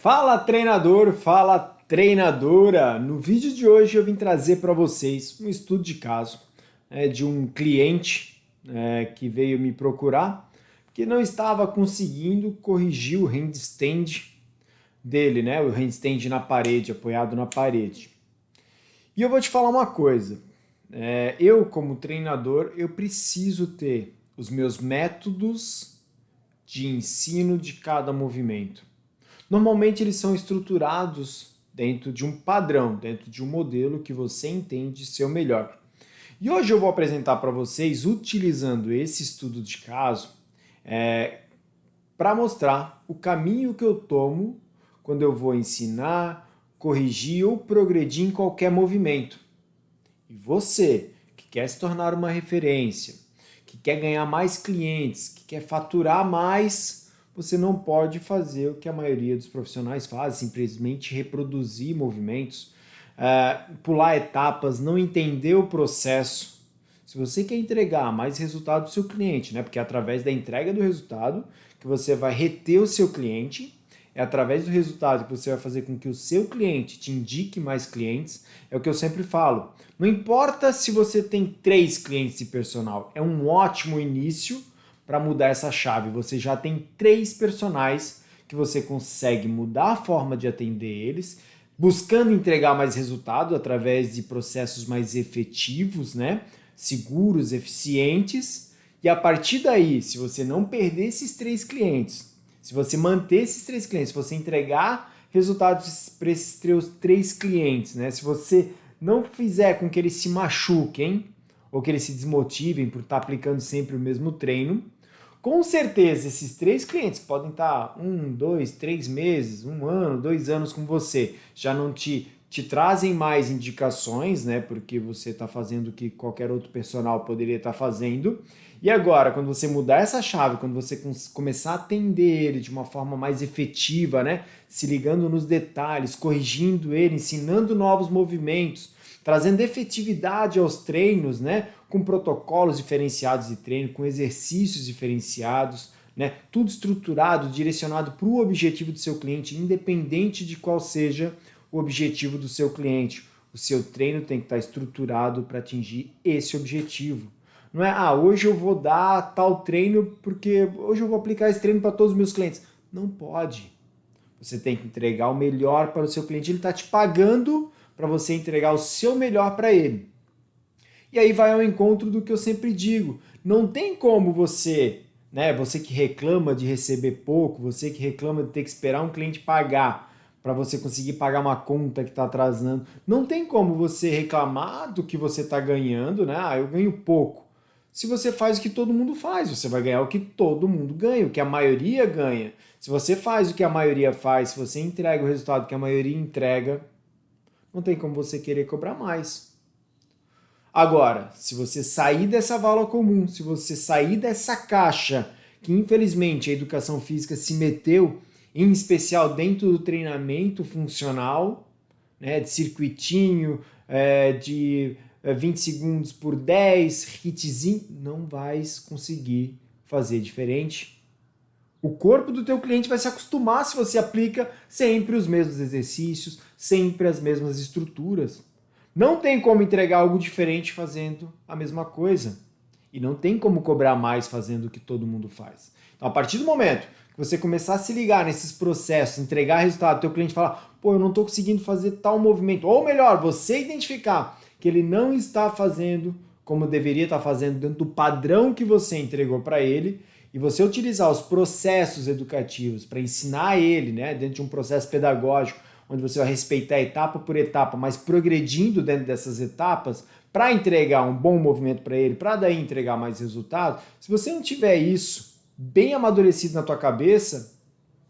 Fala treinador, fala treinadora! No vídeo de hoje eu vim trazer para vocês um estudo de caso de um cliente que veio me procurar que não estava conseguindo corrigir o handstand dele, né? O handstand na parede, apoiado na parede. E eu vou te falar uma coisa, eu como treinador eu preciso ter os meus métodos de ensino de cada movimento. Normalmente eles são estruturados dentro de um padrão, dentro de um modelo que você entende ser o melhor. E hoje eu vou apresentar para vocês, utilizando esse estudo de caso, para mostrar o caminho que eu tomo quando eu vou ensinar, corrigir ou progredir em qualquer movimento. E você, que quer se tornar uma referência, que quer ganhar mais clientes, que quer faturar mais, você não pode fazer o que a maioria dos profissionais faz, simplesmente reproduzir movimentos, pular etapas, não entender o processo. Se você quer entregar mais resultado para o seu cliente, né? Porque é através da entrega do resultado que você vai reter o seu cliente, é através do resultado que você vai fazer com que o seu cliente te indique mais clientes, é o que eu sempre falo. Não importa se você tem 3 clientes de personal, é um ótimo início para mudar essa chave. Você já tem 3 personagens que você consegue mudar a forma de atender eles, buscando entregar mais resultado através de processos mais efetivos, né? Seguros, eficientes. E a partir daí, se você não perder esses 3 clientes, se você manter esses 3 clientes, se você entregar resultados para esses 3 clientes, né? Se você não fizer com que eles se machuquem ou que eles se desmotivem por estar aplicando sempre o mesmo treino, com certeza esses 3 clientes podem estar 1, 2, 3 meses, 1 ano, 2 anos com você, já não te trazem mais indicações, né? Porque você está fazendo o que qualquer outro personal poderia estar fazendo. E agora, quando você mudar essa chave, quando você começar a atender ele de uma forma mais efetiva, né? Se ligando nos detalhes, corrigindo ele, ensinando novos movimentos, trazendo efetividade aos treinos, né? Com protocolos diferenciados de treino, com exercícios diferenciados, né? Tudo estruturado, direcionado para o objetivo do seu cliente, independente de qual seja o objetivo do seu cliente. O seu treino tem que estar estruturado para atingir esse objetivo. Não é, hoje eu vou dar tal treino porque hoje eu vou aplicar esse treino para todos os meus clientes. Não pode. Você tem que entregar o melhor para o seu cliente. Ele está te pagando para você entregar o seu melhor para ele. E aí vai ao encontro do que eu sempre digo. Não tem como você, né, você que reclama de receber pouco, você que reclama de ter que esperar um cliente pagar para você conseguir pagar uma conta que está atrasando. Não tem como você reclamar do que você está ganhando, né? Eu ganho pouco. Se você faz o que todo mundo faz, você vai ganhar o que todo mundo ganha, o que a maioria ganha. Se você faz o que a maioria faz, se você entrega o resultado que a maioria entrega, não tem como você querer cobrar mais. Agora, se você sair dessa vala comum, se você sair dessa caixa que infelizmente a educação física se meteu, em especial dentro do treinamento funcional, né, de circuitinho, de 20 segundos por 10, hitzinho, não vais conseguir fazer diferente. O corpo do teu cliente vai se acostumar se você aplica sempre os mesmos exercícios, sempre as mesmas estruturas. Não tem como entregar algo diferente fazendo a mesma coisa. E não tem como cobrar mais fazendo o que todo mundo faz. Então, a partir do momento que você começar a se ligar nesses processos, entregar resultado, teu cliente falar, eu não estou conseguindo fazer tal movimento. Ou melhor, você identificar que ele não está fazendo como deveria estar fazendo dentro do padrão que você entregou para ele, e você utilizar os processos educativos para ensinar ele, né, dentro de um processo pedagógico, onde você vai respeitar etapa por etapa, mas progredindo dentro dessas etapas para entregar um bom movimento para ele, para daí entregar mais resultado. Se você não tiver isso bem amadurecido na tua cabeça,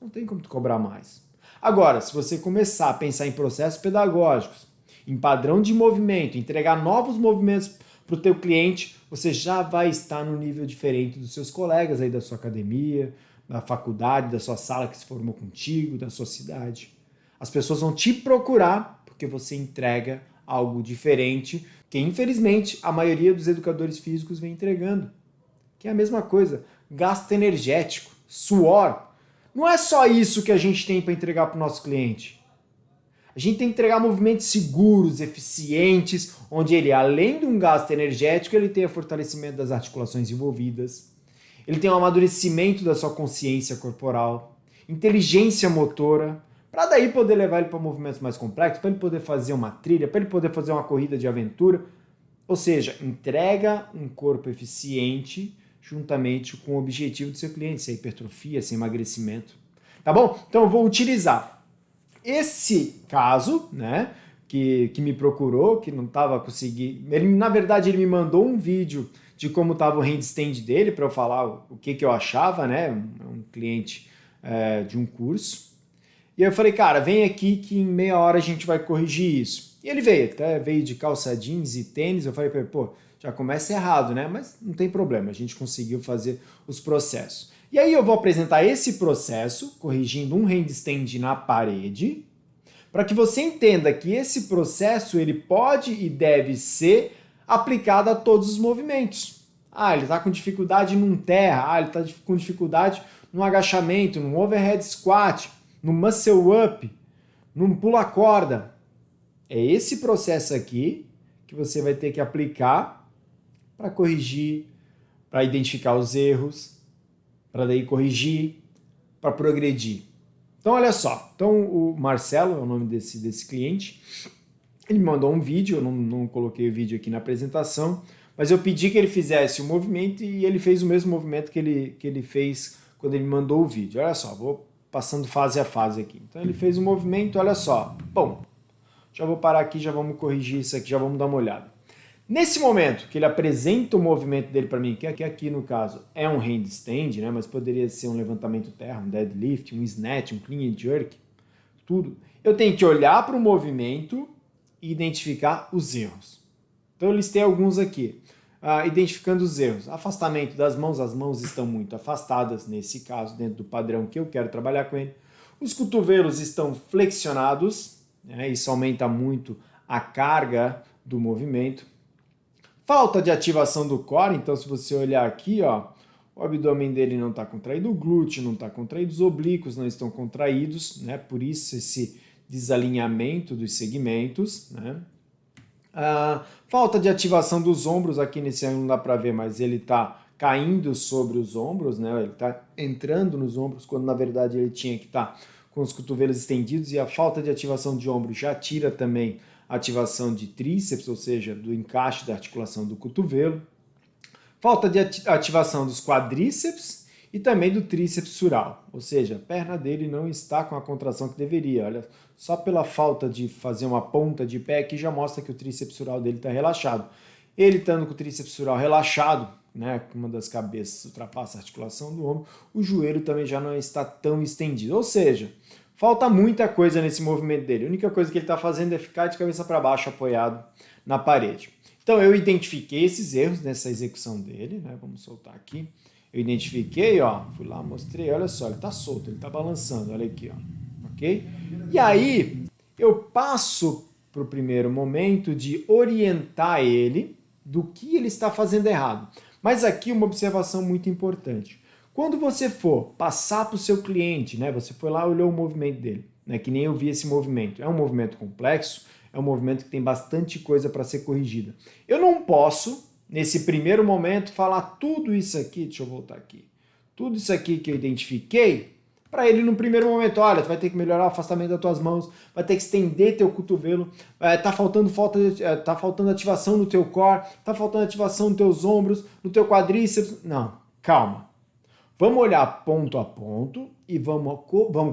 não tem como tu cobrar mais. Agora, se você começar a pensar em processos pedagógicos, em padrão de movimento, entregar novos movimentos para o teu cliente, você já vai estar no nível diferente dos seus colegas aí da sua academia, da faculdade, da sua sala que se formou contigo, da sua cidade. As pessoas vão te procurar porque você entrega algo diferente, que infelizmente a maioria dos educadores físicos vem entregando. Que é a mesma coisa, gasto energético, suor. não é só isso que a gente tem para entregar para o nosso cliente. A gente tem que entregar movimentos seguros, eficientes, onde ele, além de um gasto energético, ele tenha fortalecimento das articulações envolvidas, ele tem um amadurecimento da sua consciência corporal, inteligência motora, para daí poder levar ele para movimentos mais complexos, para ele poder fazer uma trilha, para ele poder fazer uma corrida de aventura. Ou seja, entrega um corpo eficiente juntamente com o objetivo do seu cliente, se é hipertrofia, se é emagrecimento. Tá bom? Então eu vou utilizar esse caso, né, que me procurou, que não estava conseguindo... Na verdade, ele me mandou um vídeo de como estava o handstand dele, para eu falar o que eu achava, né, um cliente de um curso. E eu falei, cara, vem aqui que em meia hora a gente vai corrigir isso. E ele veio, até veio de calça jeans e tênis. Eu falei para ele, pô, já começa errado, né? Mas não tem problema, a gente conseguiu fazer os processos. E aí eu vou apresentar esse processo, corrigindo um handstand na parede, para que você entenda que esse processo ele pode e deve ser aplicado a todos os movimentos. Ah, ele está com dificuldade num terra, ele está com dificuldade num agachamento, num overhead squat, num muscle up, num pula-corda. É esse processo aqui que você vai ter que aplicar para corrigir, para identificar os erros, para daí corrigir, para progredir. Então, olha só. Então, o Marcelo é o nome desse cliente. Ele me mandou um vídeo, eu não coloquei o vídeo aqui na apresentação, mas eu pedi que ele fizesse o movimento e ele fez o mesmo movimento que ele fez quando ele me mandou o vídeo. Olha só, vou passando fase a fase aqui. Então, ele fez o movimento, olha só. Bom, já vou parar aqui, já vamos corrigir isso aqui, já vamos dar uma olhada. Nesse momento que ele apresenta o movimento dele para mim, que aqui no caso é um handstand, né, mas poderia ser um levantamento terra, um deadlift, um snatch, um clean and jerk, tudo. Eu tenho que olhar para o movimento e identificar os erros. Então eu listei alguns aqui. Identificando os erros. Afastamento das mãos, as mãos estão muito afastadas, nesse caso, dentro do padrão que eu quero trabalhar com ele. Os cotovelos estão flexionados, né, isso aumenta muito a carga do movimento. Falta de ativação do core, então se você olhar aqui, ó, o abdômen dele não está contraído, o glúteo não está contraído, os oblíquos não estão contraídos, né? Por isso esse desalinhamento dos segmentos, né? Falta de ativação dos ombros, aqui nesse ângulo não dá para ver, mas ele está caindo sobre os ombros, né? Ele está entrando nos ombros, quando na verdade ele tinha que estar com os cotovelos estendidos, e a falta de ativação de ombro já tira também ativação de tríceps, ou seja, do encaixe da articulação do cotovelo. Falta de ativação dos quadríceps e também do tríceps sural, ou seja, a perna dele não está com a contração que deveria. Olha, só pela falta de fazer uma ponta de pé aqui já mostra que o tríceps sural dele está relaxado. Ele estando com o tríceps sural relaxado, né, uma das cabeças ultrapassa a articulação do ombro, o joelho também já não está tão estendido, ou seja, falta muita coisa nesse movimento dele. A única coisa que ele está fazendo é ficar de cabeça para baixo, apoiado na parede. Então eu identifiquei esses erros nessa execução dele, né? Vamos soltar aqui. Eu identifiquei, ó, fui lá, mostrei, olha só, ele está solto, ele está balançando, olha aqui, ó, ok? E aí eu passo para o primeiro momento de orientar ele do que ele está fazendo errado. Mas aqui uma observação muito importante. Quando você for passar para o seu cliente, né, você foi lá e olhou o movimento dele, né, que nem eu vi esse movimento. É um movimento complexo, é um movimento que tem bastante coisa para ser corrigida. Eu não posso, nesse primeiro momento, falar tudo isso aqui, deixa eu voltar aqui, tudo isso aqui que eu identifiquei, para ele no primeiro momento, olha, tu vai ter que melhorar o afastamento das tuas mãos, vai ter que estender teu cotovelo, tá faltando ativação no teu core, tá faltando ativação nos teus ombros, no teu quadríceps. Não, calma. Vamos olhar ponto a ponto e vamos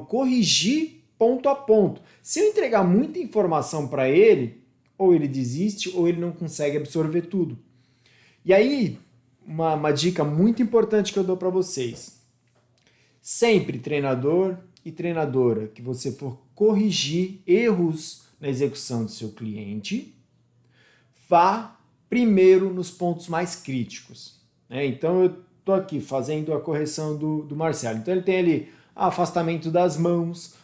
corrigir ponto a ponto. Se eu entregar muita informação para ele, ou ele desiste ou ele não consegue absorver tudo. E aí, uma dica muito importante que eu dou para vocês. Sempre, treinador e treinadora, que você for corrigir erros na execução do seu cliente, vá primeiro nos pontos mais críticos, né? Então, eu estou aqui fazendo a correção do Marcelo. Então ele tem ali afastamento das mãos,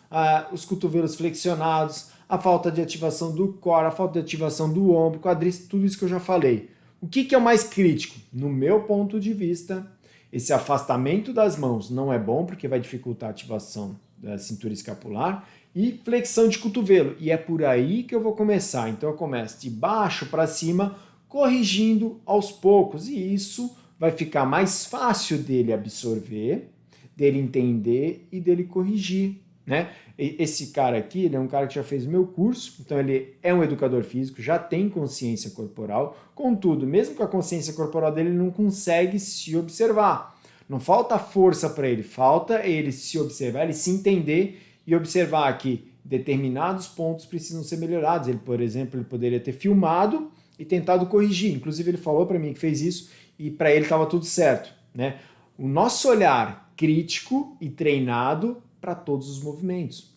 os cotovelos flexionados, a falta de ativação do core, a falta de ativação do ombro, quadríceps, tudo isso que eu já falei. O que é o mais crítico? No meu ponto de vista, Esse afastamento das mãos não é bom porque vai dificultar a ativação da cintura escapular e flexão de cotovelo. E é por aí que eu vou começar. Então eu começo de baixo para cima, corrigindo aos poucos. E isso vai ficar mais fácil dele absorver, dele entender e dele corrigir, né? Esse cara aqui, ele é um cara que já fez o meu curso, então ele é um educador físico, já tem consciência corporal, contudo, mesmo com a consciência corporal dele, ele não consegue se observar. Não falta força para ele, falta ele se observar, ele se entender e observar que determinados pontos precisam ser melhorados. Ele, por exemplo, ele poderia ter filmado e tentado corrigir. Inclusive, ele falou para mim que fez isso e para ele estava tudo certo, né? O nosso olhar crítico e treinado para todos os movimentos.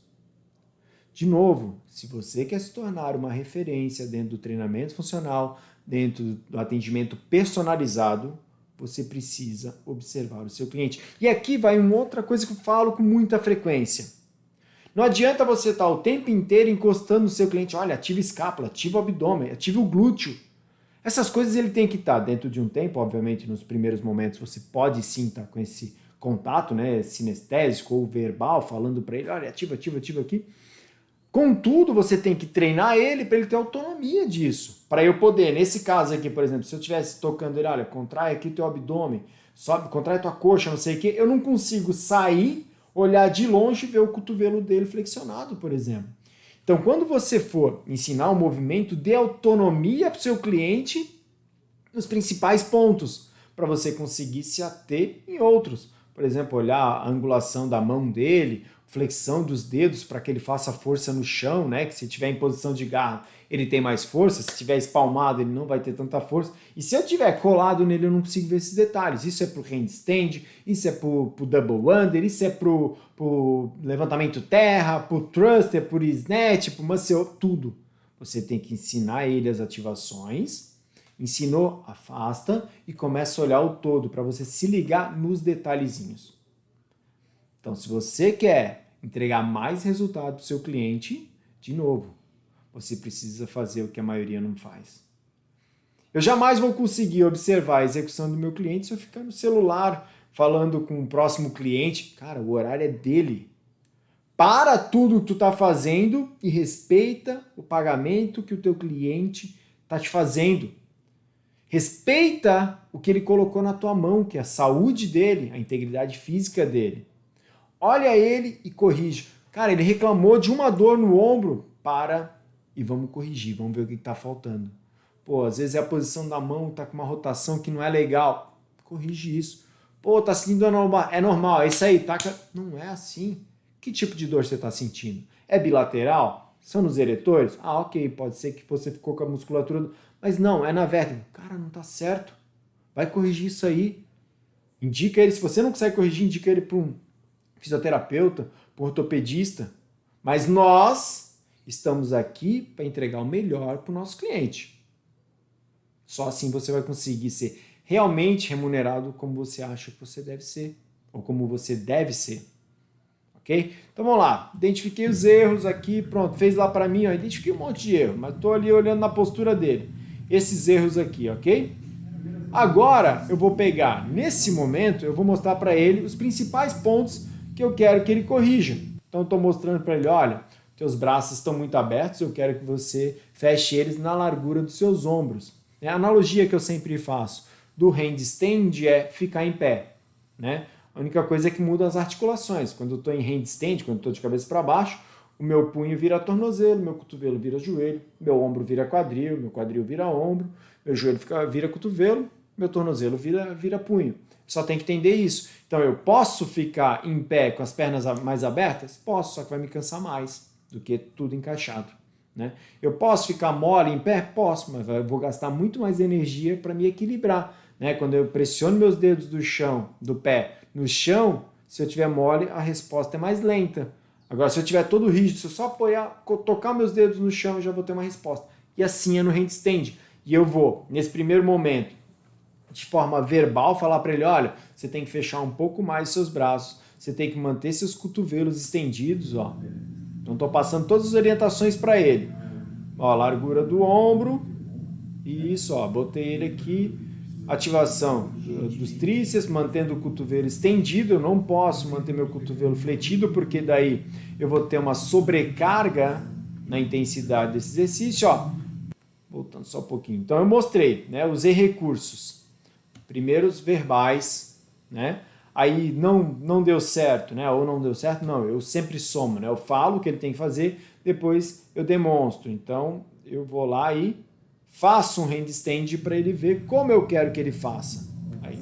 De novo, se você quer se tornar uma referência dentro do treinamento funcional, dentro do atendimento personalizado, você precisa observar o seu cliente. E aqui vai uma outra coisa que eu falo com muita frequência. Não adianta você estar o tempo inteiro encostando no seu cliente, olha, ativa a escápula, ativa o abdômen, ativa o glúteo. Essas coisas ele tem que estar dentro de um tempo, obviamente nos primeiros momentos você pode sim estar com esse contato, né, sinestésico ou verbal, falando para ele, olha, ativa aqui. Contudo, você tem que treinar ele para ele ter autonomia disso. Para eu poder, nesse caso aqui, por exemplo, se eu estivesse tocando ele, olha, contrai aqui teu abdômen, sobe, contrai tua coxa, não sei o quê, eu não consigo sair, olhar de longe e ver o cotovelo dele flexionado, por exemplo. Então, quando você for ensinar um movimento, dê autonomia para o seu cliente nos principais pontos, para você conseguir se ater em outros. Por exemplo, olhar a angulação da mão dele, flexão dos dedos para que ele faça força no chão, né? Que se tiver em posição de garra, ele tem mais força. Se tiver espalmado, ele não vai ter tanta força. E se eu tiver colado nele, eu não consigo ver esses detalhes. Isso é para o handstand, isso é para o double under, isso é para o levantamento terra, para o thruster, para o snatch, para o muscle, tudo. Você tem que ensinar ele as ativações. Ensinou, afasta e começa a olhar o todo para você se ligar nos detalhezinhos. Então, se você quer entregar mais resultado para o seu cliente, de novo, você precisa fazer o que a maioria não faz. Eu jamais vou conseguir observar a execução do meu cliente se eu ficar no celular falando com o próximo cliente. Cara, o horário é dele. Para tudo que tu está fazendo e respeita o pagamento que o teu cliente está te fazendo. Respeita o que ele colocou na tua mão, que é a saúde dele, a integridade física dele. Olha ele e corrige. Cara, ele reclamou de uma dor no ombro. Para e vamos corrigir, vamos ver o que está faltando. Pô, às vezes é a posição da mão, tá com uma rotação que não é legal. Corrige isso. Pô, tá sentindo normal. É normal, é isso aí, tá? Não é assim. Que tipo de dor você está sentindo? É bilateral? São nos eretores? Ah, ok, pode ser que você ficou com a musculatura... Mas não, é na vértebra. Cara, não tá certo. Vai corrigir isso aí. Indica ele, se você não consegue corrigir, indica ele para um fisioterapeuta, para um ortopedista. Mas nós estamos aqui para entregar o melhor para o nosso cliente. Só assim você vai conseguir ser realmente remunerado como você acha que você deve ser. Ou como você deve ser. Ok? Então vamos lá. Identifiquei os erros aqui. Pronto, fez lá para mim. Ó, identifiquei um monte de erro, mas estou ali olhando na postura dele. Esses erros aqui, ok? Agora eu vou pegar, nesse momento, eu vou mostrar para ele os principais pontos que eu quero que ele corrija. Então estou mostrando para ele, olha, teus braços estão muito abertos, eu quero que você feche eles na largura dos seus ombros. A analogia que eu sempre faço do handstand é ficar em pé, né? A única coisa é que muda as articulações. Quando eu estou em handstand, quando eu estou de cabeça para baixo, o meu punho vira tornozelo, meu cotovelo vira joelho, meu ombro vira quadril, meu quadril vira ombro, meu joelho vira cotovelo, meu tornozelo vira punho. Só tem que entender isso. Então eu posso ficar em pé com as pernas mais abertas? Posso, só que vai me cansar mais do que tudo encaixado, né? Eu posso ficar mole em pé? Posso, mas eu vou gastar muito mais energia para me equilibrar, né? Quando eu pressiono meus dedos do chão, do pé no chão, se eu tiver mole, a resposta é mais lenta. Agora, se eu tiver todo rígido, se eu só apoiar, tocar meus dedos no chão, eu já vou ter uma resposta. E assim é no handstand. E eu vou, nesse primeiro momento, de forma verbal, falar para ele, olha, você tem que fechar um pouco mais seus braços, você tem que manter seus cotovelos estendidos, ó. Então, estou passando todas as orientações para ele. Ó, largura do ombro, isso, ó, botei ele aqui, ativação dos tríceps, mantendo o cotovelo estendido. Eu não posso manter meu cotovelo fletido, porque daí eu vou ter uma sobrecarga na intensidade desse exercício. Ó, voltando só um pouquinho. Então eu mostrei, né? Usei recursos. Primeiro os verbais, né? Aí não deu certo, né? Ou não deu certo, não. Eu sempre somo, né? Eu falo o que ele tem que fazer, depois eu demonstro. Então eu vou lá e faço um handstand para ele ver como eu quero que ele faça. Aí.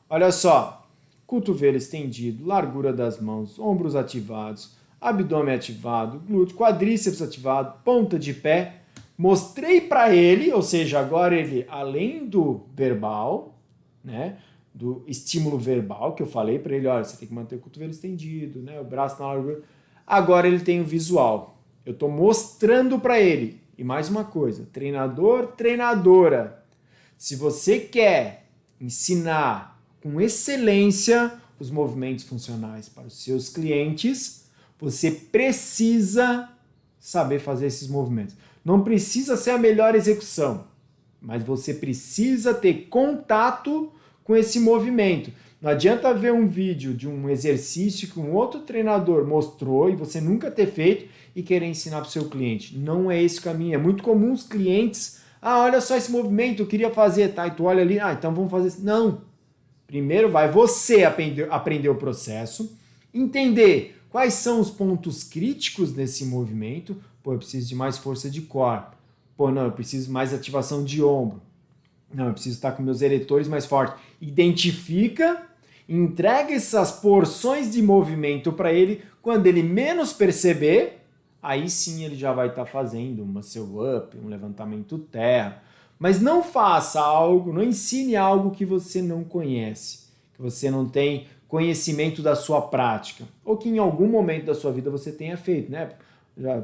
Olha só, cotovelo estendido, largura das mãos, ombros ativados, abdômen ativado, glúteo, quadríceps ativado, ponta de pé. Mostrei para ele, ou seja, agora ele, além do verbal, né, do estímulo verbal, que eu falei para ele, olha, você tem que manter o cotovelo estendido, né, o braço na largura. Agora ele tem o visual. Eu estou mostrando para ele. E mais uma coisa, treinador, treinadora, se você quer ensinar com excelência os movimentos funcionais para os seus clientes, você precisa saber fazer esses movimentos. Não precisa ser a melhor execução, mas você precisa ter contato com esse movimento. Não adianta ver um vídeo de um exercício que um outro treinador mostrou e você nunca ter feito e querer ensinar para o seu cliente. Não é esse o caminho. É muito comum os clientes, olha só esse movimento, eu queria fazer, tá? E tu olha ali, então vamos fazer isso. Não. Primeiro vai você aprender o processo, entender quais são os pontos críticos desse movimento. Pô, eu preciso de mais força de core. Pô, não, eu preciso de mais ativação de ombro. Não, eu preciso estar com meus eretores mais fortes. Identifica, entrega essas porções de movimento para ele. Quando ele menos perceber, aí sim ele já vai estar fazendo uma muscle-up, um levantamento terra. Mas não faça algo, não ensine algo que você não conhece, que você não tem conhecimento da sua prática, ou que em algum momento da sua vida você tenha feito, né?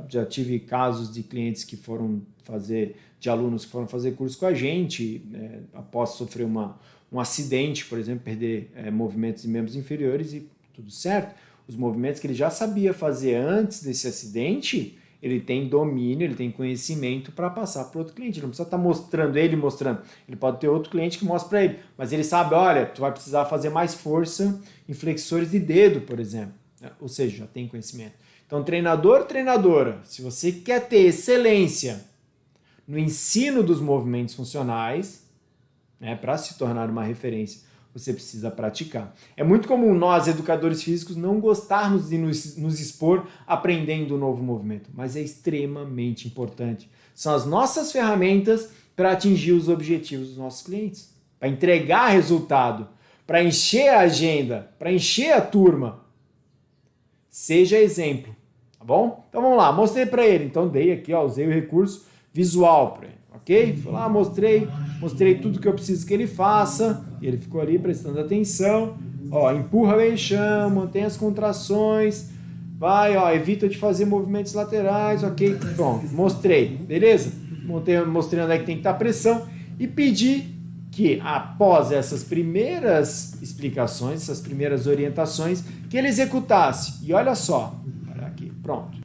Já tive casos de clientes que foram fazer, de alunos que foram fazer curso com a gente, após sofrer um acidente, por exemplo, perder movimentos de membros inferiores e tudo certo. Os movimentos que ele já sabia fazer antes desse acidente, ele tem domínio, ele tem conhecimento para passar para outro cliente. Ele não precisa estar mostrando. Ele pode ter outro cliente que mostra para ele, mas ele sabe, olha, tu vai precisar fazer mais força em flexores de dedo, por exemplo. Ou seja, já tem conhecimento. Então, treinador, treinadora, se você quer ter excelência no ensino dos movimentos funcionais, para se tornar uma referência, você precisa praticar. É muito comum nós, educadores físicos, não gostarmos de nos expor aprendendo um novo movimento, mas é extremamente importante. São as nossas ferramentas para atingir os objetivos dos nossos clientes, para entregar resultado, para encher a agenda, para encher a turma. Seja exemplo, tá bom? Então vamos lá, mostrei para ele. Então dei aqui, usei o recurso visual para ele, ok? Fui lá, mostrei tudo que eu preciso que ele faça. E ele ficou ali prestando atenção. Empurra bem o chão, mantém as contrações. Vai, evita de fazer movimentos laterais, ok? Pronto, mostrei, beleza? Mostrei onde é que tem que estar a pressão e pedi que após essas primeiras explicações, essas primeiras orientações, que ele executasse. E olha só, aqui, pronto.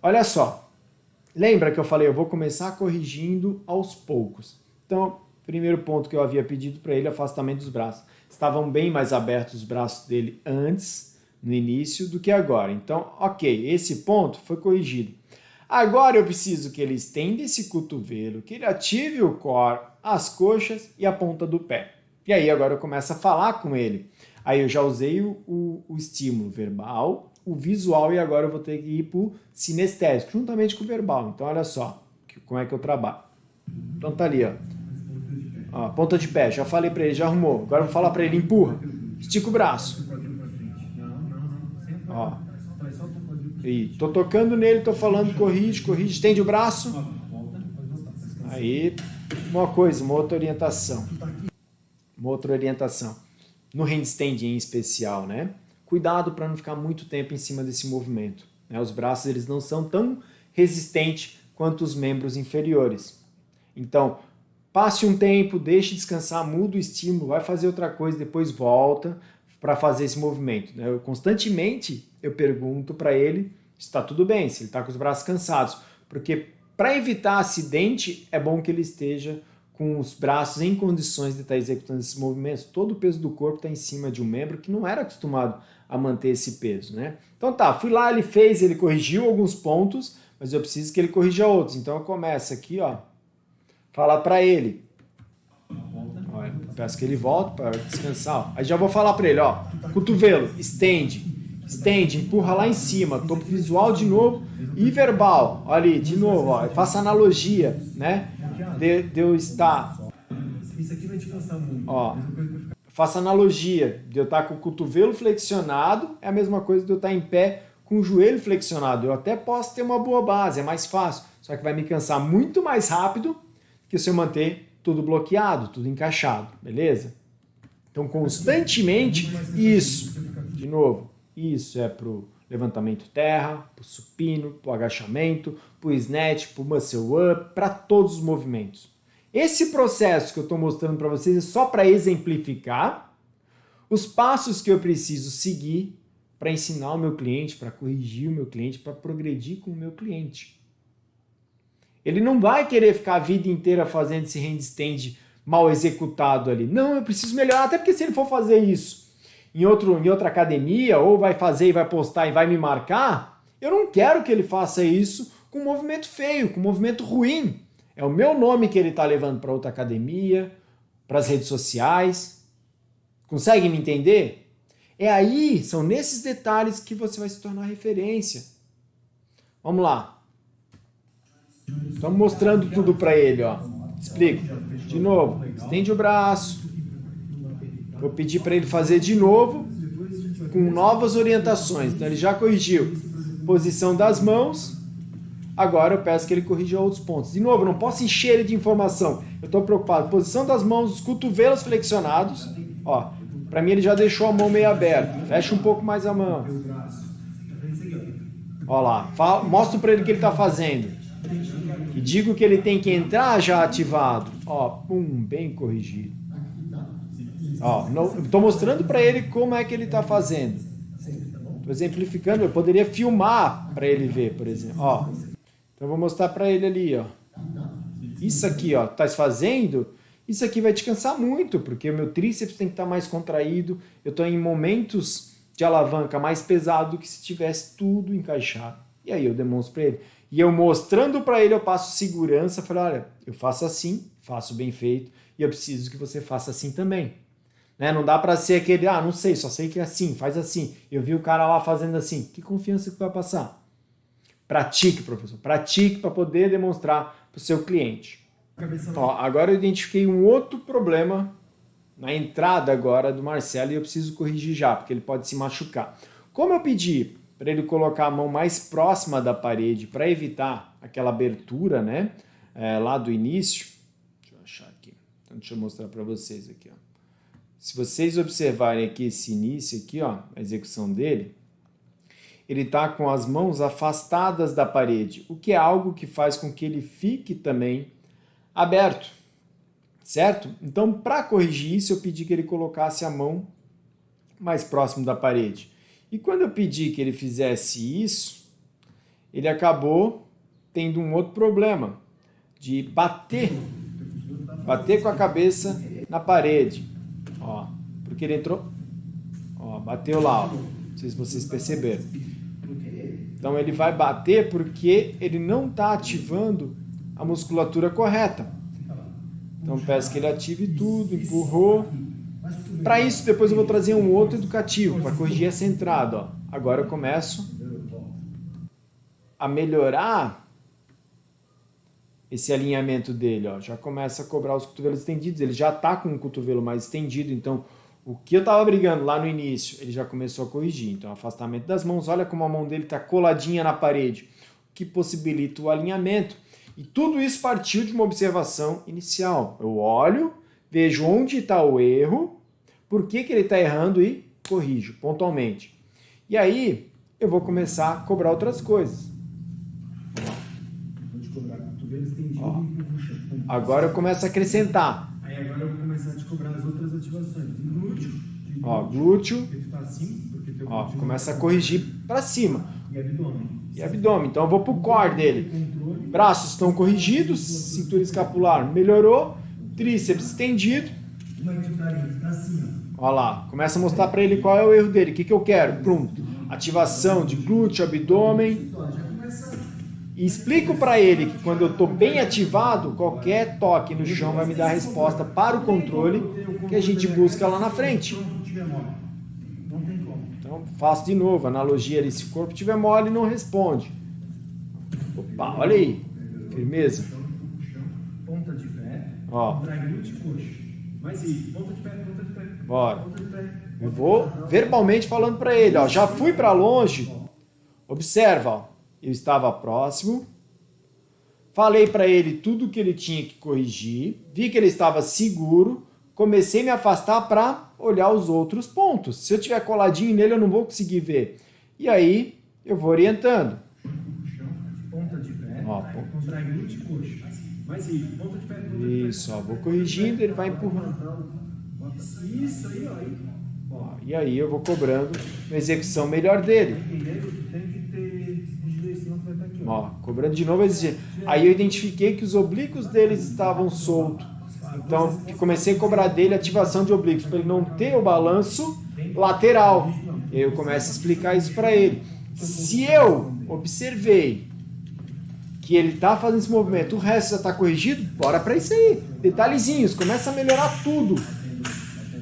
Olha só, lembra que eu falei, eu vou começar corrigindo aos poucos. Então, primeiro ponto que eu havia pedido para ele, afastamento dos braços. Estavam bem mais abertos os braços dele antes, no início, do que agora. Então, ok, esse ponto foi corrigido. Agora eu preciso que ele estenda esse cotovelo, que ele ative o core, as coxas e a ponta do pé. E aí agora eu começo a falar com ele. Aí eu já usei o estímulo verbal, o visual e agora eu vou ter que ir para o sinestésico, juntamente com o verbal. Então olha só como é que eu trabalho. Então tá ali, ponta de pé, já falei para ele, já arrumou. Agora eu vou falar para ele, empurra, estica o braço. E tô tocando nele, tô falando, corrige, estende o braço. Aí, uma outra orientação. No handstand em especial, né? Cuidado para não ficar muito tempo em cima desse movimento. Os braços eles não são tão resistentes quanto os membros inferiores. Então, passe um tempo, deixe descansar, muda o estímulo, vai fazer outra coisa, depois volta para fazer esse movimento. Constantemente eu pergunto para ele se está tudo bem, se ele está com os braços cansados, porque para evitar acidente é bom que ele esteja com os braços em condições de estar executando esses movimentos, todo o peso do corpo está em cima de um membro que não era acostumado a manter esse peso, né? Então tá, fui lá, ele corrigiu alguns pontos, mas eu preciso que ele corrija outros. Então eu começo aqui, ó, falar para ele. Ó, eu peço que ele volte para descansar. Ó. Aí já vou falar para ele, ó, cotovelo, estende, empurra lá em cima, topo visual de novo e verbal. Olha ali, de novo, ó, eu faço analogia, né? De eu estar. Isso aqui vai te cansar muito. Ó, faço analogia de eu estar com o cotovelo flexionado, é a mesma coisa de eu estar em pé com o joelho flexionado. Eu até posso ter uma boa base, é mais fácil, só que vai me cansar muito mais rápido que se eu manter tudo bloqueado, tudo encaixado, beleza? Então, constantemente, isso, de novo, isso é para o levantamento terra, para o supino, para o agachamento, para o snatch, para o muscle up, para todos os movimentos. Esse processo que eu estou mostrando para vocês é só para exemplificar os passos que eu preciso seguir para ensinar o meu cliente, para corrigir o meu cliente, para progredir com o meu cliente. Ele não vai querer ficar a vida inteira fazendo esse handstand mal executado ali. Não, eu preciso melhorar, até porque se ele for fazer isso em outra academia, ou vai fazer e vai postar e vai me marcar, eu não quero que ele faça isso com um movimento feio, com um movimento ruim. É o meu nome que ele está levando para outra academia, para as redes sociais. Consegue me entender? É aí, são nesses detalhes que você vai se tornar referência. Vamos lá. Estamos mostrando tudo para ele, ó. Explico. De novo, estende o braço. Vou pedir para ele fazer de novo, com novas orientações. Então ele já corrigiu. Posição das mãos. Agora eu peço que ele corrija outros pontos. De novo, eu não posso encher ele de informação. Eu estou preocupado. Posição das mãos, os cotovelos flexionados. Ó, para mim ele já deixou a mão meio aberta. Fecha um pouco mais a mão. Ó lá. Mostro para ele o que ele está fazendo. E digo que ele tem que entrar já ativado. Ó, pum, bem corrigido. Ó, estou mostrando para ele como é que ele está fazendo. Estou exemplificando. Eu poderia filmar para ele ver, por exemplo. Ó. Então eu vou mostrar para ele ali, ó. Isso aqui, ó, tá fazendo, isso aqui vai te cansar muito, porque o meu tríceps tem que estar mais contraído, eu estou em momentos de alavanca mais pesado do que se tivesse tudo encaixado. E aí eu demonstro para ele. E eu mostrando para ele, eu passo segurança, falei, olha, eu faço assim, faço bem feito, e eu preciso que você faça assim também. Né? Não dá para ser aquele, não sei, só sei que é assim, faz assim. Eu vi o cara lá fazendo assim, que confiança que vai passar? Pratique, professor. Pratique para poder demonstrar para o seu cliente. Ó, agora eu identifiquei um outro problema na entrada agora do Marcelo e eu preciso corrigir já, porque ele pode se machucar. Como eu pedi para ele colocar a mão mais próxima da parede para evitar aquela abertura, né, lá do início, deixa eu achar aqui. Então, deixa eu mostrar para vocês aqui. Ó. Se vocês observarem aqui esse início aqui, ó, a execução dele, ele está com as mãos afastadas da parede, o que é algo que faz com que ele fique também aberto, certo? Então, para corrigir isso, eu pedi que ele colocasse a mão mais próximo da parede. E quando eu pedi que ele fizesse isso, ele acabou tendo um outro problema, de bater com a cabeça na parede. Ó, porque ele entrou, ó, bateu lá, ó. Não sei se vocês perceberam. Então ele vai bater porque ele não está ativando a musculatura correta. Então peço que ele ative tudo, empurrou. Para isso depois eu vou trazer um outro educativo para corrigir essa entrada. Ó. Agora eu começo a melhorar esse alinhamento dele. Ó. Já começa a cobrar os cotovelos estendidos. Ele já está com o cotovelo mais estendido, então o que eu estava brigando lá no início, ele já começou a corrigir. Então, afastamento das mãos, olha como a mão dele está coladinha na parede, o que possibilita o alinhamento. E tudo isso partiu de uma observação inicial. Eu olho, vejo onde está o erro, por que ele está errando e corrijo pontualmente. E aí, eu vou começar a cobrar outras coisas. Ó, agora eu começo a acrescentar. Aí agora eu vou começar a te cobrar as outras ativações. Glúteo. Ó, glúteo. Ele tá assim, porque teu ó, começa a corrigir para cima. E abdômen. E abdômen. Então eu vou pro core dele. Braços estão corrigidos, cintura escapular melhorou, tríceps estendido. Como é que tu tá aí? Tu tá assim, ó. Olha lá, começa a mostrar para ele qual é o erro dele, o que eu quero. Pronto, ativação de glúteo, abdômen. Já começa. E explico para ele que quando eu estou bem ativado, qualquer toque no chão vai me dar a resposta para o controle que a gente busca lá na frente. Se tiver mole. Não tem como. Então, faço de novo, analogia ali, se o corpo estiver mole, não responde. Opa, olha aí, firmeza. Ponta de pé. Ó. Contrai glúteo e coxa. Mais isso. Ponta de pé, ponta de pé. Bora. Ponta de pé. Eu vou verbalmente falando para ele, ó, já fui para longe. Observa, ó, eu estava próximo. Falei para ele tudo que ele tinha que corrigir. Vi que ele estava seguro. Comecei a me afastar para olhar os outros pontos. Se eu tiver coladinho nele, eu não vou conseguir ver. E aí, eu vou orientando. Ponta de pé. Ó, Contrai glúteo e coxa. Mais isso. Ponta de pé, ponta de pé. isso, ó, vou corrigindo, ele vai empurrando. Isso aí, ó. Ó, e aí eu vou cobrando uma execução melhor dele. Entendeu? Tu tem que ter rigidez, senão tu vai estar aqui, ó. Ó, cobrando de novo a exigência. Aí eu identifiquei que os oblíquos deles estavam soltos. Então, comecei a cobrar dele ativação de oblíquos, para ele não ter o balanço lateral. E aí eu começo a explicar isso para ele. Se eu observei que ele está fazendo esse movimento, o resto já está corrigido, bora para isso aí. Detalhezinhos, começa a melhorar tudo.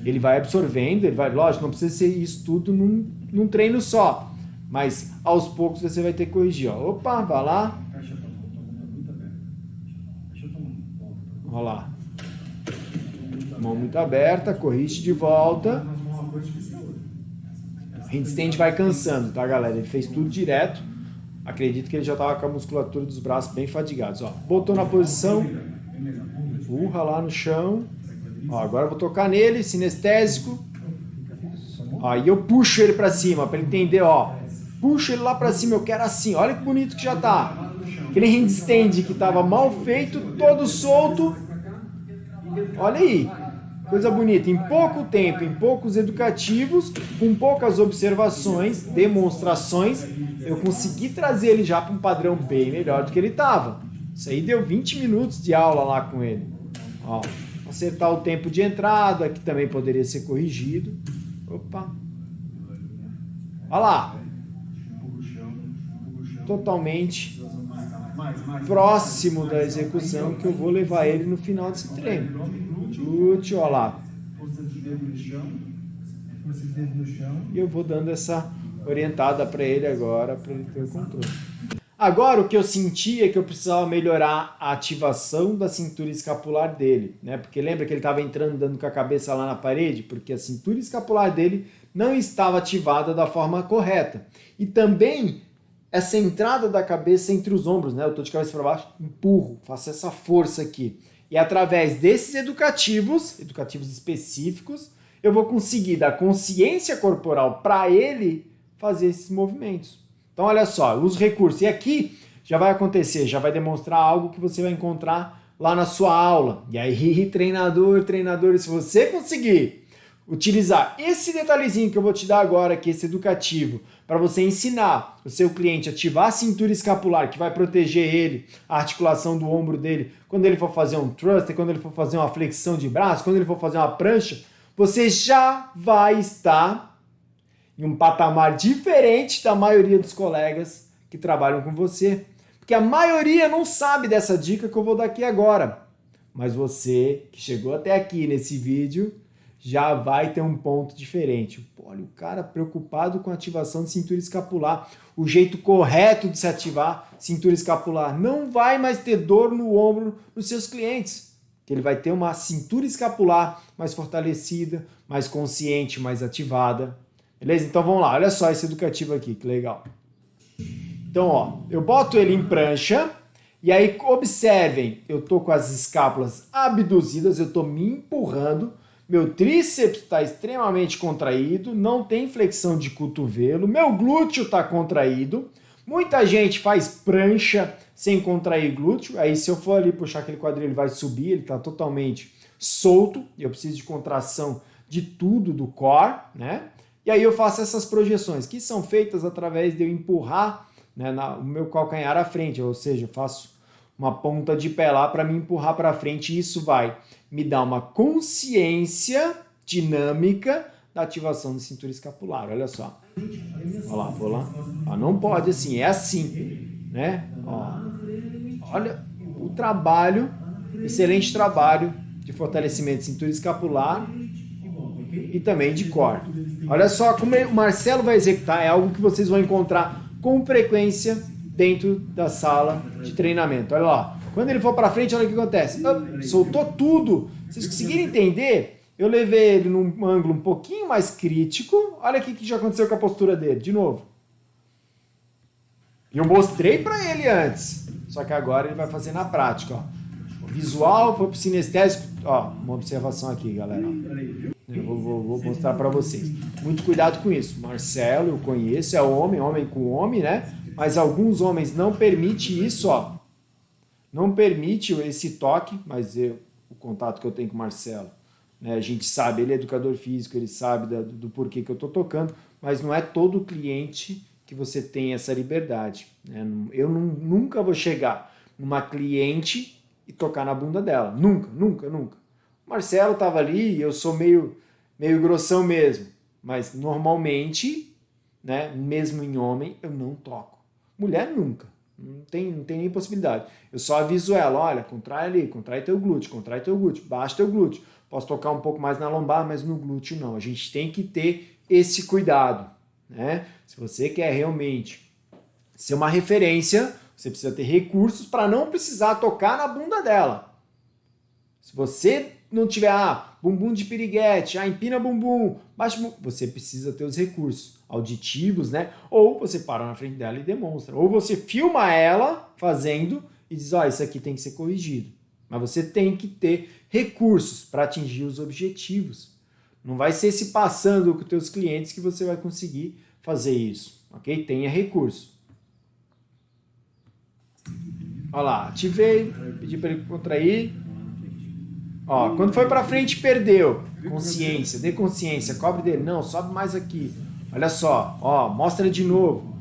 Ele vai absorvendo, ele vai, lógico, não precisa ser isso tudo num treino só. Mas aos poucos você vai ter que corrigir. Ó. Opa, vai lá. Fecha a tua mão muito aberta. Fecha a tua mão. Olha lá. Mão muito aberta, corrige de volta. Uma coisa que é outra. Handstand vai cansando, tá, galera? Ele fez tudo direto. Acredito que ele já estava com a musculatura dos braços bem fadigados. Ó, botou na posição, empurra lá no chão. Ó, agora eu vou tocar nele, sinestésico. Aí eu puxo ele para cima, para ele entender, ó. Puxo ele lá para cima, eu quero assim. Olha que bonito que já tá. Aquele handstand que estava mal feito, todo solto. Olha aí. Coisa bonita. Em pouco tempo, em poucos educativos, com poucas observações, demonstrações, eu consegui trazer ele já para um padrão bem melhor do que ele estava. Isso aí deu 20 minutos de aula lá com ele. Ó, acertar o tempo de entrada, que também poderia ser corrigido. Opa. Olha lá. Totalmente próximo da execução que eu vou levar ele no final desse treino. Glúteo, olha lá. Força de dedo no chão. Força de dedo no chão. E eu vou dando essa orientada para ele agora, para ele ter o controle. Agora, o que eu senti é que eu precisava melhorar a ativação da cintura escapular dele, né? Porque lembra que ele estava entrando dando com a cabeça lá na parede? Porque a cintura escapular dele não estava ativada da forma correta. E também essa entrada da cabeça entre os ombros, né? Eu estou de cabeça para baixo, empurro, faço essa força aqui. E através desses educativos específicos, eu vou conseguir dar consciência corporal para ele fazer esses movimentos. Então, olha só, os recursos. E aqui já vai acontecer, já vai demonstrar algo que você vai encontrar lá na sua aula. E aí, treinador, se você conseguir utilizar esse detalhezinho que eu vou te dar agora, que é esse educativo, para você ensinar o seu cliente a ativar a cintura escapular, que vai proteger ele, a articulação do ombro dele, quando ele for fazer um thruster, quando ele for fazer uma flexão de braço, quando ele for fazer uma prancha, você já vai estar em um patamar diferente da maioria dos colegas que trabalham com você. Porque a maioria não sabe dessa dica que eu vou dar aqui agora. Mas você que chegou até aqui nesse vídeo já vai ter um ponto diferente. Olha, o cara preocupado com a ativação de cintura escapular. O jeito correto de se ativar cintura escapular. Não vai mais ter dor no ombro dos seus clientes. Que ele vai ter uma cintura escapular mais fortalecida, mais consciente, mais ativada. Beleza? Então vamos lá, olha só esse educativo aqui, que legal. Então, ó, eu boto ele em prancha e aí observem, eu tô com as escápulas abduzidas, eu tô me empurrando, meu tríceps está extremamente contraído, não tem flexão de cotovelo, meu glúteo está contraído. Muita gente faz prancha sem contrair glúteo, aí se eu for ali puxar aquele quadril, ele vai subir, ele está totalmente solto, e eu preciso de contração de tudo do core, né? E aí eu faço essas projeções, que são feitas através de eu empurrar, né, o meu calcanhar à frente, ou seja, eu faço uma ponta de pé lá para me empurrar para frente, e isso vai me dar uma consciência dinâmica da ativação da cintura escapular. Olha só. Olha lá, vou lá. Ó, não pode assim, é assim, né? Ó, olha o trabalho, excelente trabalho de fortalecimento de cintura escapular e também de core. Olha só como o Marcelo vai executar, é algo que vocês vão encontrar com frequência dentro da sala de treinamento. Olha lá, quando ele for para frente, olha o que acontece. Soltou tudo. Vocês conseguiram entender? Eu levei ele num ângulo um pouquinho mais crítico. Olha aqui o que já aconteceu com a postura dele, de novo. E eu mostrei para ele antes, só que agora ele vai fazer na prática. Ó. O visual foi para o sinestésico. Ó, uma observação aqui, galera. Eu vou mostrar para vocês. Muito cuidado com isso. Marcelo, eu conheço, é homem com homem, né? Mas alguns homens não permitem isso, ó. Não permite esse toque, mas o contato que eu tenho com o Marcelo, né, a gente sabe, ele é educador físico, ele sabe do porquê que eu estou tocando, mas não é todo cliente que você tem essa liberdade. Né? Eu nunca vou chegar numa cliente e tocar na bunda dela. Nunca, nunca, nunca. O Marcelo estava ali e eu sou meio grossão mesmo, mas normalmente, né, mesmo em homem, eu não toco. Mulher nunca. Não tem nem possibilidade. Eu só aviso ela, olha, contrai ali, contrai teu glúteo, baixa teu glúteo. Posso tocar um pouco mais na lombar, mas no glúteo não. A gente tem que ter esse cuidado, né? Se você quer realmente ser uma referência, você precisa ter recursos para não precisar tocar na bunda dela. Se você não tiver, bumbum de piriguete, empina bumbum, baixa bumbum, você precisa ter os recursos auditivos, né? Ou você para na frente dela e demonstra. Ou você filma ela fazendo e diz, isso aqui tem que ser corrigido. Mas você tem que ter recursos para atingir os objetivos. Não vai ser se passando com os teus clientes que você vai conseguir fazer isso, ok? Tenha recurso. Olha lá, ativei, pedi para ele contrair. Ó, quando foi para frente, perdeu. Consciência, dê consciência, cobre dele. Não, sobe mais aqui. Olha só, ó, mostra de novo.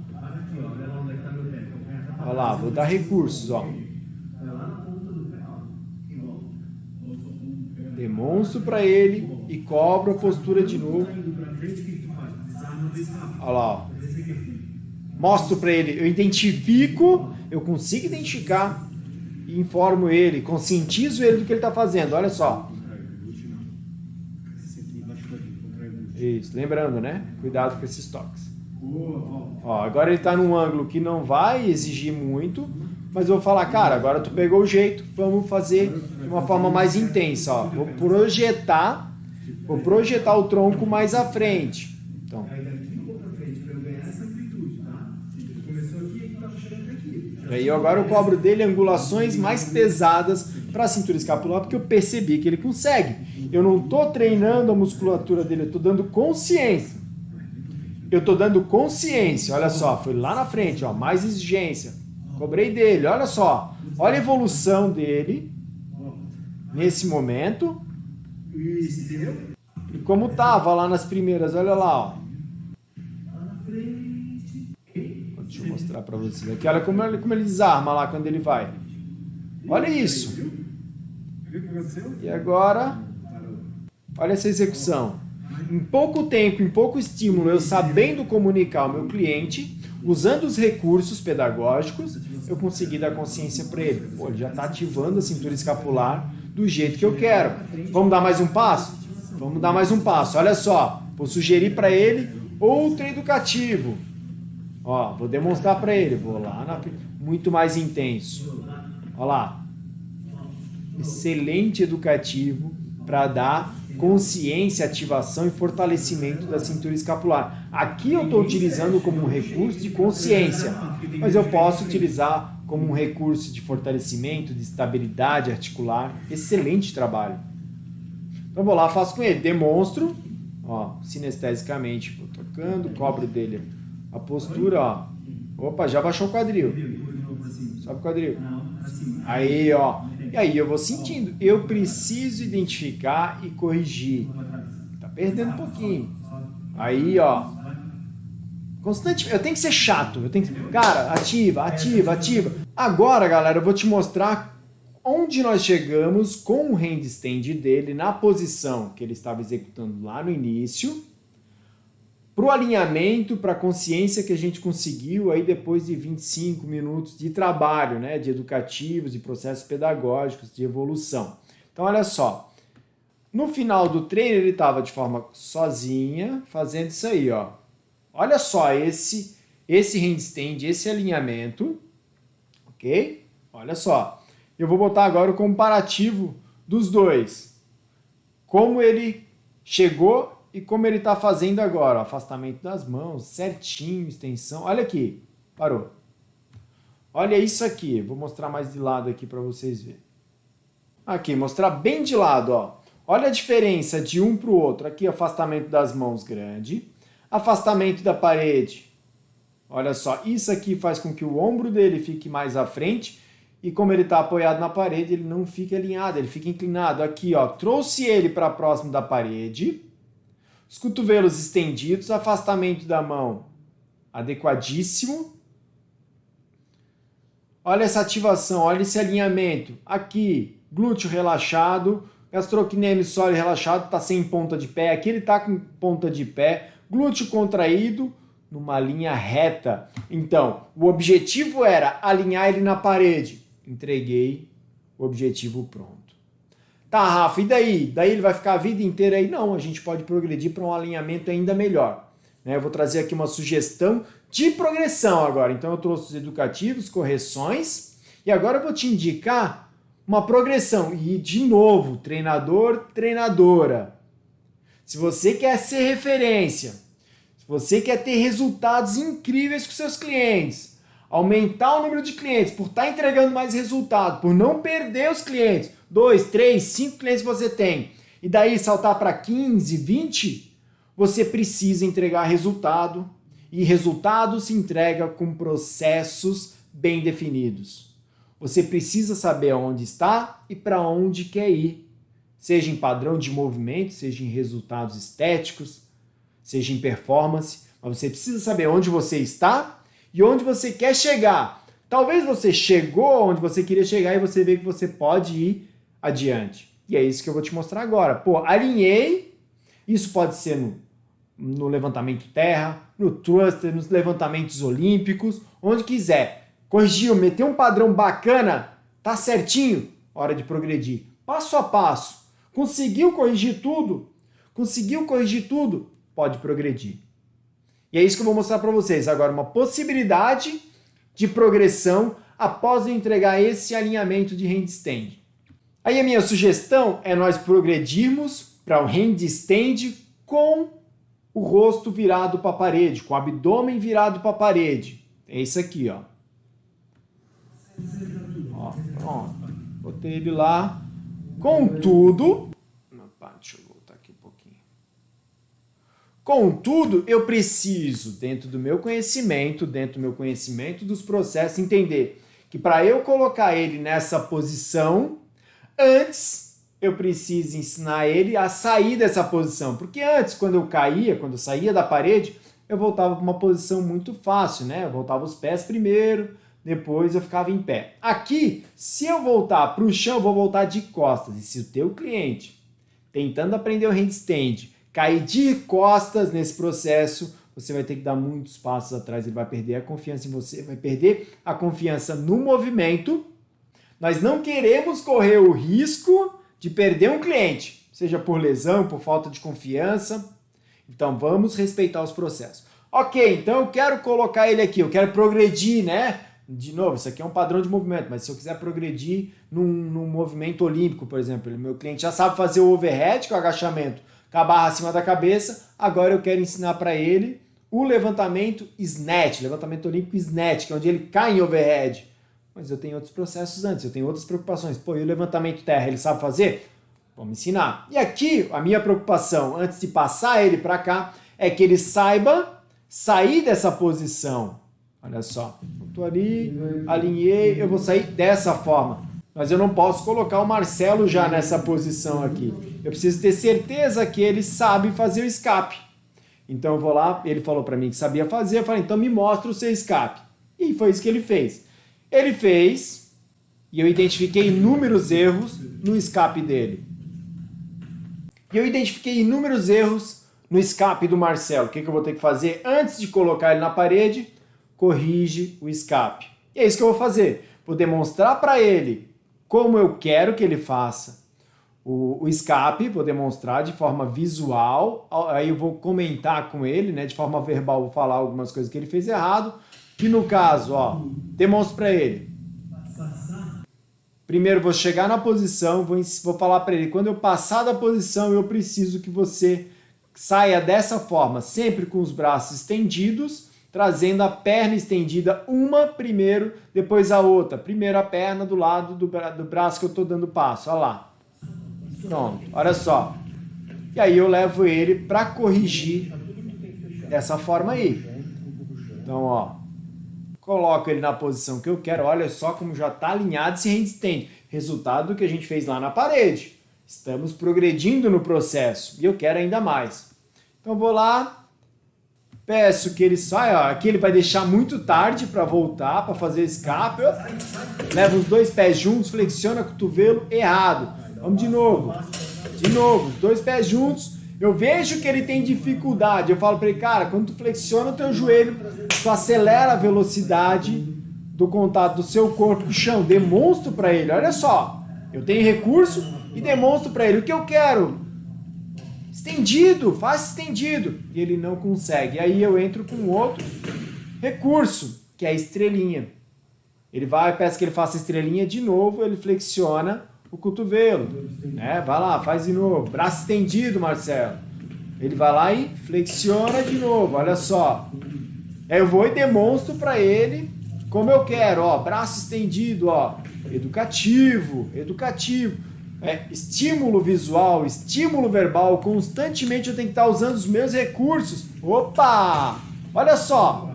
Olha lá, vou dar recursos, ó. Demonstro para ele e cobro a postura de novo. Olha lá, ó. Mostro para ele, eu consigo identificar e informo ele, conscientizo ele do que ele está fazendo. Olha só. Isso, lembrando, né? Cuidado com esses toques. Ó, agora ele está num ângulo que não vai exigir muito, mas eu vou falar, cara, agora tu pegou o jeito, vamos fazer de uma forma mais intensa. Ó. Vou projetar o tronco mais à frente. Então, e aí agora eu cobro dele angulações mais pesadas para a cintura escapular, porque eu percebi que ele consegue. Eu não estou treinando a musculatura dele, eu estou dando consciência. Olha só, foi lá na frente, ó, mais exigência. Cobrei dele, olha só. Olha a evolução dele nesse momento. E como tava lá nas primeiras, olha lá, ó. Deixa eu mostrar para vocês aqui. Olha como ele desarma lá quando ele vai. Olha isso. E agora, olha essa execução. Em pouco tempo, em pouco estímulo, eu sabendo comunicar ao meu cliente, usando os recursos pedagógicos, eu consegui dar consciência para ele. Pô, ele já está ativando a cintura escapular do jeito que eu quero. Vamos dar mais um passo? Vamos dar mais um passo. Olha só, vou sugerir para ele outro educativo. Ó, vou demonstrar para ele. Vou lá na frente. Muito mais intenso. Olha lá. Excelente educativo para dar consciência, ativação e fortalecimento da cintura escapular. Aqui eu estou utilizando como um recurso de consciência, mas eu posso utilizar como um recurso de fortalecimento, de estabilidade articular. Excelente trabalho. Então vou lá, faço com ele, demonstro, ó, sinestesicamente, vou tocando, cobro dele a postura, ó. Opa, já baixou o quadril. Sobe o quadril. Aí, ó. E aí eu vou sentindo. Eu preciso identificar e corrigir. Tá perdendo um pouquinho. Aí, ó. Constante, eu tenho que ser chato. Cara, ativa, ativa, ativa. Agora, galera, eu vou te mostrar onde nós chegamos com o handstand dele na posição que ele estava executando lá no início, para o alinhamento, para a consciência que a gente conseguiu aí depois de 25 minutos de trabalho, né, de educativos, de processos pedagógicos, de evolução. Então, olha só, no final do treino ele estava de forma sozinha, fazendo isso aí, ó. Olha só esse handstand, esse alinhamento, ok? Olha só. Eu vou botar agora o comparativo dos dois. Como ele chegou e como ele está fazendo agora. Afastamento das mãos, certinho, extensão. Olha aqui, parou. Olha isso aqui. Vou mostrar mais de lado aqui para vocês verem. Aqui, mostrar bem de lado, ó. Olha a diferença de um para o outro. Aqui, afastamento das mãos grande. Afastamento da parede. Olha só, isso aqui faz com que o ombro dele fique mais à frente. E como ele está apoiado na parede, ele não fica alinhado, ele fica inclinado. Aqui, ó, trouxe ele para próximo da parede. Os cotovelos estendidos, afastamento da mão adequadíssimo. Olha essa ativação, olha esse alinhamento. Aqui, glúteo relaxado, gastrocnêmio sólido relaxado, está sem ponta de pé. Aqui ele está com ponta de pé, glúteo contraído, numa linha reta. Então, o objetivo era alinhar ele na parede. Entreguei o objetivo pronto. Tá, Rafa, e daí? Daí ele vai ficar a vida inteira aí? Não, a gente pode progredir para um alinhamento ainda melhor. Né? Eu vou trazer aqui uma sugestão de progressão agora. Então eu trouxe os educativos, correções, e agora eu vou te indicar uma progressão. E, de novo, treinador, treinadora. Se você quer ser referência, se você quer ter resultados incríveis com seus clientes, aumentar o número de clientes, por estar entregando mais resultado, por não perder os clientes, 2, 3, 5 clientes que você tem, e daí saltar para 15, 20, você precisa entregar resultado, e resultado se entrega com processos bem definidos. Você precisa saber onde está e para onde quer ir, seja em padrão de movimento, seja em resultados estéticos, seja em performance, mas você precisa saber onde você está e onde você quer chegar. Talvez você chegou onde você queria chegar e você vê que você pode ir adiante. E é isso que eu vou te mostrar agora. Pô, alinhei. Isso pode ser no levantamento terra, no thruster, nos levantamentos olímpicos, onde quiser. Corrigiu, meteu um padrão bacana, tá certinho, hora de progredir. Passo a passo. Conseguiu corrigir tudo? Pode progredir. E é isso que eu vou mostrar para vocês. Agora, uma possibilidade de progressão após eu entregar esse alinhamento de handstand. Aí a minha sugestão é nós progredirmos para um handstand com o rosto virado para a parede, com o abdômen virado para a parede. É isso aqui, ó. Ó, pronto. Botei ele lá. Contudo... Deixa eu voltar aqui um pouquinho. Contudo, eu preciso, dentro do meu conhecimento dos processos, entender que para eu colocar ele nessa posição, antes eu preciso ensinar ele a sair dessa posição. Porque antes, quando eu saía da parede, eu voltava para uma posição muito fácil, né? Eu voltava os pés primeiro, depois eu ficava em pé. Aqui, se eu voltar para o chão, eu vou voltar de costas. E se o teu cliente, tentando aprender o handstand, cair de costas nesse processo, você vai ter que dar muitos passos atrás, ele vai perder a confiança em você, vai perder a confiança no movimento. Nós não queremos correr o risco de perder um cliente, seja por lesão, por falta de confiança. Então vamos respeitar os processos. Ok, então eu quero colocar ele aqui, eu quero progredir, né? De novo, isso aqui é um padrão de movimento, mas se eu quiser progredir num movimento olímpico, por exemplo, meu cliente já sabe fazer o overhead, que é o agachamento, com a barra acima da cabeça, agora eu quero ensinar para ele o levantamento snatch, levantamento olímpico snatch, que é onde ele cai em overhead. Mas eu tenho outros processos antes, eu tenho outras preocupações. Pô, e o levantamento terra, ele sabe fazer? Vamos ensinar. E aqui, a minha preocupação, antes de passar ele para cá, é que ele saiba sair dessa posição. Olha só, eu tô ali, alinhei, eu vou sair dessa forma. Mas eu não posso colocar o Marcelo já nessa posição aqui. Eu preciso ter certeza que ele sabe fazer o escape. Então eu vou lá, ele falou para mim que sabia fazer, eu falei, então me mostra o seu escape. E foi isso que ele fez. Ele fez, e eu identifiquei inúmeros erros no escape dele. E eu identifiquei inúmeros erros no escape do Marcelo. O que eu vou ter que fazer? Antes de colocar ele na parede, corrige o escape. E é isso que eu vou fazer. Vou demonstrar para ele como eu quero que ele faça o escape, vou demonstrar de forma visual, aí eu vou comentar com ele, né, de forma verbal, vou falar algumas coisas que ele fez errado, que no caso, ó, demonstro para ele. Primeiro vou chegar na posição, vou falar para ele, quando eu passar da posição, eu preciso que você saia dessa forma, sempre com os braços estendidos, trazendo a perna estendida, uma primeiro, depois a outra. Primeiro a perna do lado do braço que eu estou dando passo, olha lá. Pronto, olha só. E aí eu levo ele para corrigir dessa forma aí. Então, ó, coloco ele na posição que eu quero. Olha só como já está alinhado esse handstand. Resultado do que a gente fez lá na parede. Estamos progredindo no processo e eu quero ainda mais. Então vou lá, peço que ele saia. Ó, aqui ele vai deixar muito tarde para voltar, para fazer escape. Leva os dois pés juntos, flexiona o cotovelo, errado. Vamos de novo. De novo, os dois pés juntos. Eu vejo que ele tem dificuldade. Eu falo para ele, cara, quando tu flexiona o teu joelho, tu acelera a velocidade do contato do seu corpo com o chão. Demonstro para ele, olha só. Eu tenho recurso e demonstro para ele o que eu quero. Estendido, faz estendido. E ele não consegue. Aí eu entro com outro recurso, que é a estrelinha. Ele vai, peço que ele faça a estrelinha de novo, ele flexiona o cotovelo, né? Vai lá, faz de novo. Braço estendido, Marcelo. Ele vai lá e flexiona de novo, olha só. Aí eu vou e demonstro para ele como eu quero, ó, braço estendido, ó, educativo, educativo. Estímulo visual, estímulo verbal, constantemente eu tenho que estar usando os meus recursos. Opa! Olha só.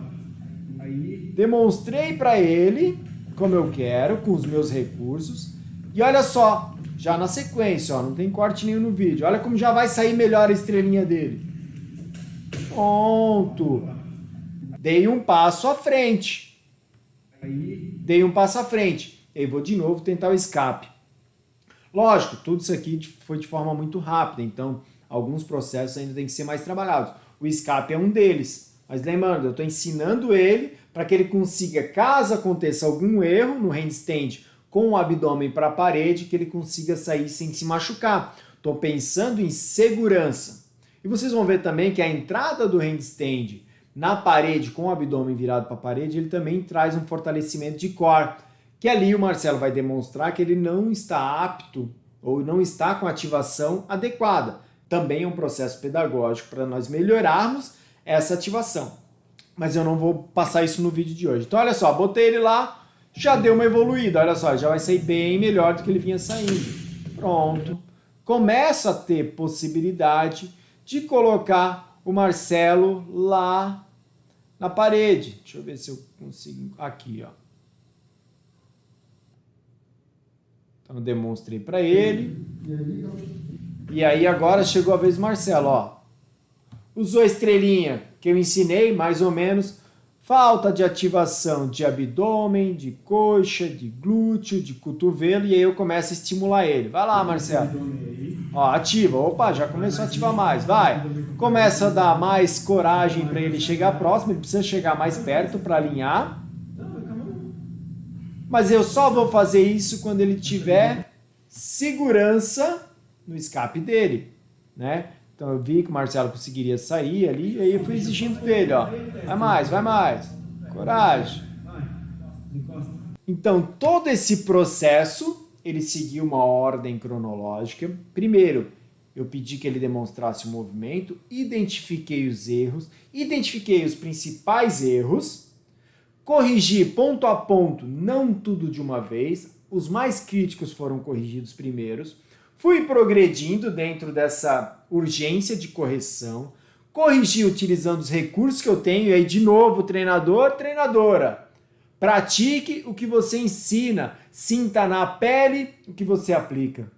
Demonstrei para ele como eu quero, com os meus recursos. E olha só, já na sequência, ó, não tem corte nenhum no vídeo. Olha como já vai sair melhor a estrelinha dele. Pronto. Dei um passo à frente. Dei um passo à frente. E aí vou de novo tentar o escape. Lógico, tudo isso aqui foi de forma muito rápida, então alguns processos ainda têm que ser mais trabalhados. O escape é um deles. Mas lembrando, eu estou ensinando ele para que ele consiga, caso aconteça algum erro no handstand, com o abdômen para a parede, que ele consiga sair sem se machucar. Estou pensando em segurança. E vocês vão ver também que a entrada do handstand na parede, com o abdômen virado para a parede, ele também traz um fortalecimento de core, que ali o Marcelo vai demonstrar que ele não está apto ou não está com a ativação adequada. Também é um processo pedagógico para nós melhorarmos essa ativação. Mas eu não vou passar isso no vídeo de hoje. Então olha só, botei ele lá, já deu uma evoluída, olha só, já vai sair bem melhor do que ele vinha saindo. Pronto. Começa a ter possibilidade de colocar o Marcelo lá na parede. Deixa eu ver se eu consigo. Aqui, ó. Então eu demonstrei para ele. E aí agora chegou a vez do Marcelo, ó. Usou a estrelinha que eu ensinei, mais ou menos. Falta de ativação de abdômen, de coxa, de glúteo, de cotovelo, e aí eu começo a estimular ele. Vai lá, Marcelo. Ó, ativa. Opa, já começou a ativar mais. Vai. Começa a dar mais coragem para ele chegar próximo. Ele precisa chegar mais perto para alinhar. Mas eu só vou fazer isso quando ele tiver segurança no escape dele, né? Então eu vi que o Marcelo conseguiria sair ali, e aí eu fui exigindo dele, ó. Vai mais. Coragem. Então todo esse processo, ele seguiu uma ordem cronológica. Primeiro, eu pedi que ele demonstrasse o movimento, identifiquei os erros, identifiquei os principais erros, corrigi ponto a ponto, não tudo de uma vez, os mais críticos foram corrigidos primeiros, fui progredindo dentro dessa urgência de correção, corrigi utilizando os recursos que eu tenho, e aí de novo, treinador, treinadora, pratique o que você ensina, sinta na pele o que você aplica.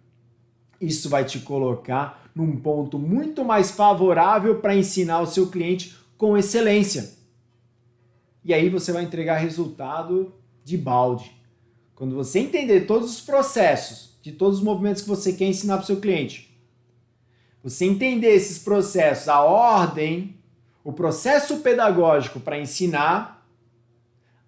Isso vai te colocar num ponto muito mais favorável para ensinar o seu cliente com excelência. E aí você vai entregar resultado de balde. Quando você entender todos os processos, de todos os movimentos que você quer ensinar para o seu cliente, você entender esses processos, a ordem, o processo pedagógico para ensinar,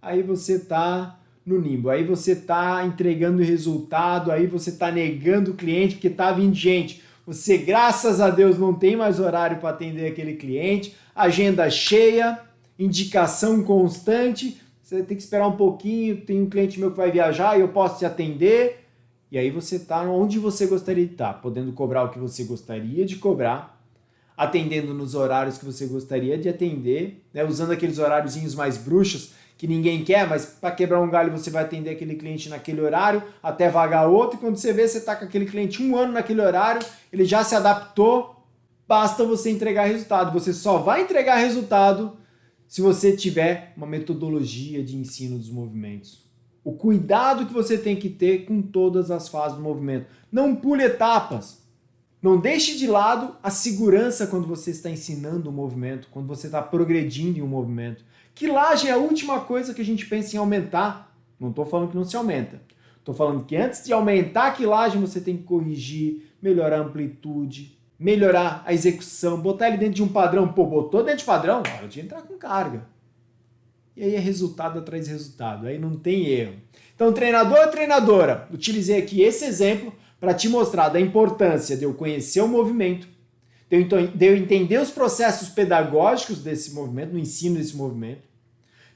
aí você está no nimbo, aí você está entregando resultado, aí você está negando o cliente porque está vindo gente. Você, graças a Deus, não tem mais horário para atender aquele cliente, agenda cheia, indicação constante, você tem que esperar um pouquinho, tem um cliente meu que vai viajar e eu posso te atender. E aí você está onde você gostaria de estar, podendo cobrar o que você gostaria de cobrar, atendendo nos horários que você gostaria de atender, né? Usando aqueles horáriozinhos mais bruxos que ninguém quer, mas para quebrar um galho você vai atender aquele cliente naquele horário, até vagar outro, e quando você vê, você está com aquele cliente 1 ano naquele horário, ele já se adaptou, basta você entregar resultado. Você só vai entregar resultado se você tiver uma metodologia de ensino dos movimentos. O cuidado que você tem que ter com todas as fases do movimento. Não pule etapas. Não deixe de lado a segurança quando você está ensinando um movimento, quando você está progredindo em um movimento. Quilagem é a última coisa que a gente pensa em aumentar. Não estou falando que não se aumenta. Estou falando que antes de aumentar a quilagem, você tem que corrigir, melhorar a amplitude, melhorar a execução, botar ele dentro de um padrão. Pô, botou dentro de padrão? Hora de entrar com carga. E aí é resultado atrás de resultado, aí não tem erro. Então, treinador, treinadora, utilizei aqui esse exemplo para te mostrar da importância de eu conhecer o movimento, de eu entender os processos pedagógicos desse movimento, no ensino desse movimento,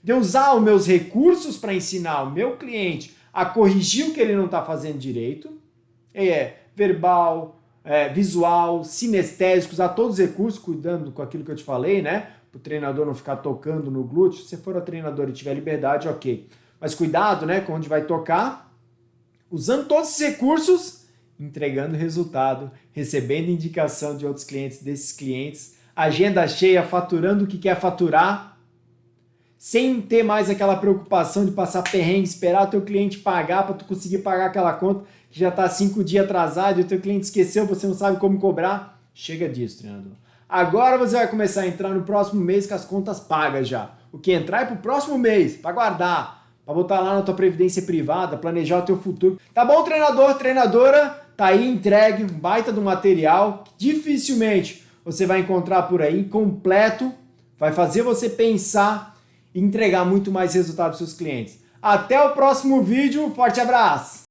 de eu usar os meus recursos para ensinar o meu cliente a corrigir o que ele não está fazendo direito, verbal, visual, sinestésico, usar todos os recursos, cuidando com aquilo que eu te falei, né? Para o treinador não ficar tocando no glúteo. Se for a treinadora e tiver liberdade, ok. Mas cuidado, né, com onde vai tocar, usando todos esses recursos, entregando resultado, recebendo indicação de outros clientes, desses clientes, agenda cheia, faturando o que quer faturar, sem ter mais aquela preocupação de passar perrengue, esperar o teu cliente pagar para tu conseguir pagar aquela conta que já está 5 dias atrasado e o teu cliente esqueceu, você não sabe como cobrar. Chega disso, treinador. Agora você vai começar a entrar no próximo mês com as contas pagas já. O que entrar é pro próximo mês, para guardar, para botar lá na tua previdência privada, planejar o teu futuro. Tá bom, treinador, treinadora? Tá aí entregue, um baita do material que dificilmente você vai encontrar por aí, completo, vai fazer você pensar e entregar muito mais resultado para os seus clientes. Até o próximo vídeo, forte abraço!